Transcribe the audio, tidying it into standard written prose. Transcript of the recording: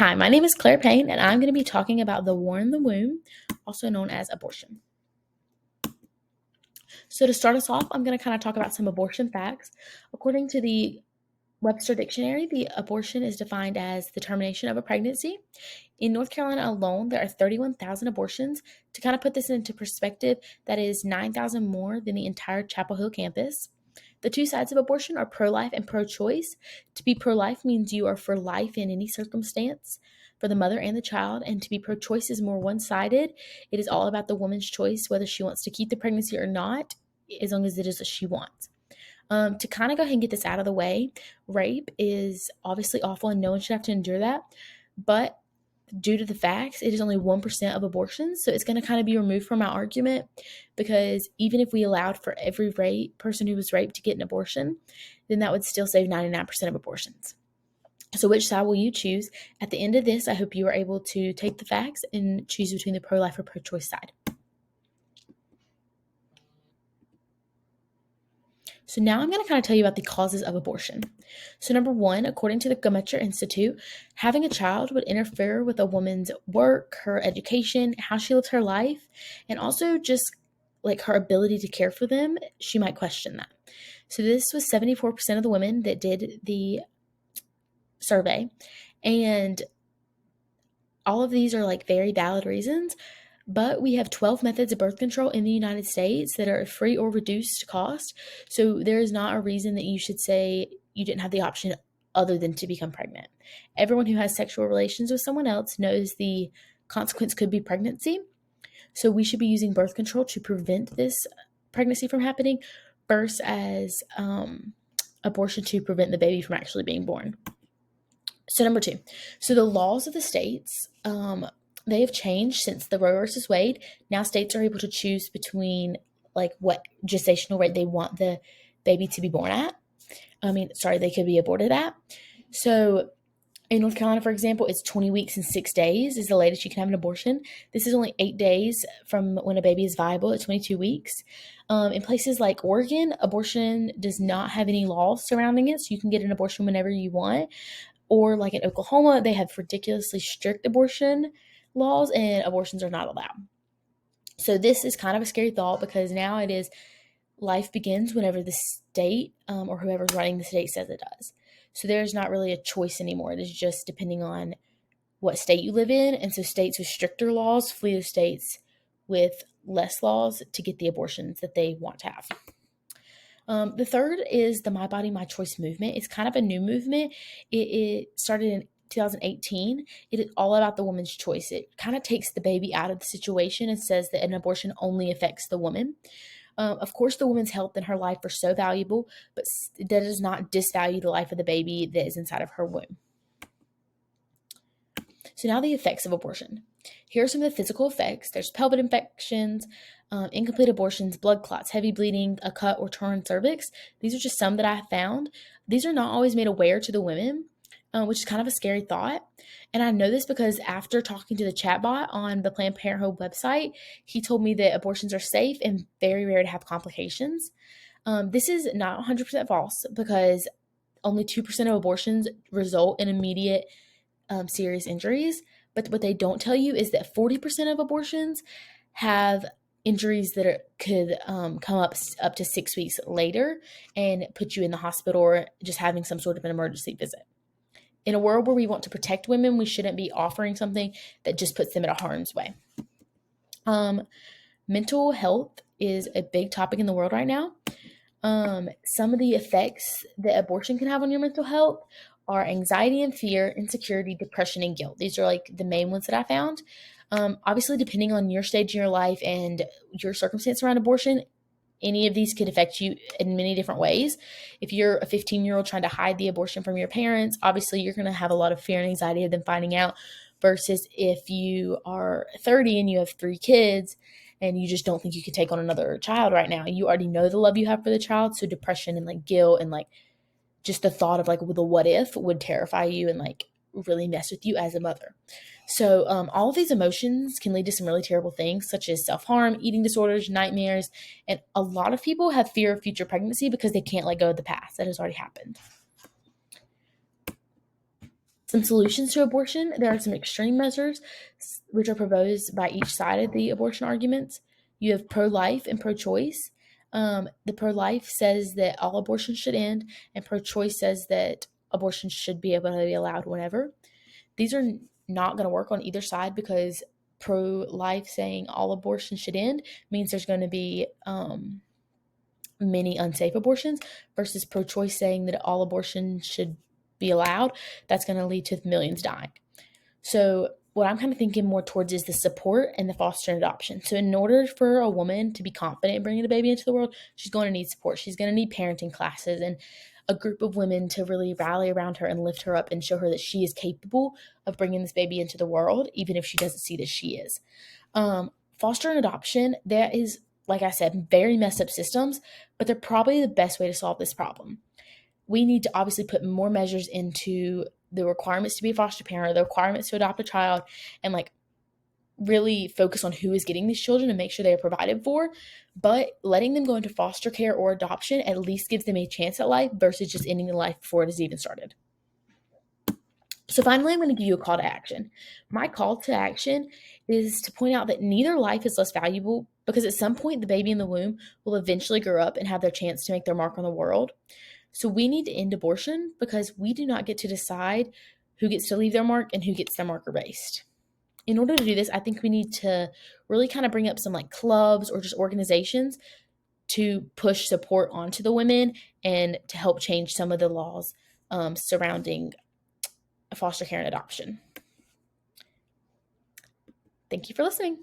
Hi, my name is Claire Payne, and I'm going to be talking about the war in the womb, also known as abortion. So, to start us off, I'm going to kind of talk about some abortion facts. According to the Webster Dictionary, the abortion is defined as the termination of a pregnancy. In North Carolina alone, there are 31,000 abortions. To kind of put this into perspective, that is 9,000 more than the entire Chapel Hill campus. The two sides of abortion are pro life and pro choice. To be pro life means you are for life in any circumstance for the mother and the child, and to be pro choice is more one sided. It is all about the woman's choice whether she wants to keep the pregnancy or not, as long as it is what she wants. To kind of go ahead and get this out of the way, rape is obviously awful and no one should have to endure that. But due to the facts, it is only 1% of abortions. So it's going to kind of be removed from our argument because even if we allowed for every person who was raped to get an abortion, then that would still save 99% of abortions. So which side will you choose? At the end of this, I hope you are able to take the facts and choose between the pro-life or pro-choice side. So now I'm going to kind of tell you about the causes of abortion. So number one, according to the Gometra Institute, having a child would interfere with a woman's work, her education, how she lives her life, and also just like her ability to care for them. She might question that. So this was 74% of the women that did the survey. And all of these are like very valid reasons. But we have 12 methods of birth control in the United States that are free or reduced cost. So there is not a reason that you should say you didn't have the option other than to become pregnant. Everyone who has sexual relations with someone else knows the consequence could be pregnancy. So we should be using birth control to prevent this pregnancy from happening versus as abortion to prevent the baby from actually being born. So number two, so the laws of the states, they have changed since the Roe versus Wade. Now states are able to choose between like what gestational rate they want the baby to be born at. They could be aborted at. So in North Carolina, for example, it's 20 weeks and 6 days is the latest you can have an abortion. This is only 8 days from when a baby is viable at 22 weeks. In places like Oregon, abortion does not have any laws surrounding it, so you can get an abortion whenever you want. Or like in Oklahoma, they have ridiculously strict abortion laws and abortions are not allowed. So this is kind of a scary thought because now it is life begins whenever the state or whoever's running the state says it does. So there's not really a choice anymore. It is just depending on what state you live in. And so states with stricter laws flee to states with less laws to get the abortions that they want to have. The third is the My Body, My Choice movement. It's kind of a new movement. It started in 2018. It is all about the woman's choice. It kind of takes the baby out of the situation and says that an abortion only affects the woman. Of course, the woman's health and her life are so valuable, but that does not disvalue the life of the baby that is inside of her womb. So now the effects of abortion. Here are some of the physical effects. There's pelvic infections, incomplete abortions, blood clots, heavy bleeding, a cut or torn cervix. These are just some that I found. These are not always made aware to the women, which is kind of a scary thought. And I know this because after talking to the chatbot on the Planned Parenthood website, he told me that abortions are safe and very rare to have complications. This is not 100% false because only 2% of abortions result in immediate serious injuries. But what they don't tell you is that 40% of abortions have injuries that could come up to 6 weeks later and put you in the hospital or just having some sort of an emergency visit. In a world where we want to protect women, we shouldn't be offering something that just puts them at a harm's way. Mental health is a big topic in the world right now. Some of the effects that abortion can have on your mental health are anxiety and fear, insecurity, depression, and guilt. These are like the main ones that I found. Obviously, depending on your stage in your life and your circumstance around abortion, any of these could affect you in many different ways. If you're a 15-year-old trying to hide the abortion from your parents, obviously you're going to have a lot of fear and anxiety of them finding out versus if you are 30 and you have 3 kids and you just don't think you could take on another child right now. You already know the love you have for the child, so depression and like guilt and like just the thought of like the what if would terrify you and like really mess with you as a mother. So all of these emotions can lead to some really terrible things such as self-harm, eating disorders, nightmares, and a lot of people have fear of future pregnancy because they can't let go of the past that has already happened. Some solutions to abortion: there are some extreme measures which are proposed by each side of the abortion arguments. You have pro life and pro choice. The pro life says that all abortion should end, and pro choice says that abortion should be able to be allowed whenever. These are not going to work on either side, because pro life saying all abortion should end means there's going to be many unsafe abortions, versus pro choice saying that all abortion should be allowed. That's going to lead to millions dying. So, what I'm kind of thinking more towards is the support and the foster and adoption. So, in order for a woman to be confident in bringing a baby into the world, she's going to need support. She's going to need parenting classes and a group of women to really rally around her and lift her up and show her that she is capable of bringing this baby into the world, even if she doesn't see that she is. Foster and adoption, that is, like I said, very messed up systems, but they're probably the best way to solve this problem. We need to obviously put more measures into the requirements to be a foster parent, or the requirements to adopt a child, and like really focus on who is getting these children and make sure they are provided for. But letting them go into foster care or adoption at least gives them a chance at life, versus just ending the life before it has even started. So finally, I'm going to give you a call to action. My call to action is to point out that neither life is less valuable, because at some point the baby in the womb will eventually grow up and have their chance to make their mark on the world. So we need to end abortion, because we do not get to decide who gets to leave their mark and who gets their mark erased. In order to do this, I think we need to really kind of bring up some like clubs or just organizations to push support onto the women and to help change some of the laws surrounding foster care and adoption. Thank you for listening.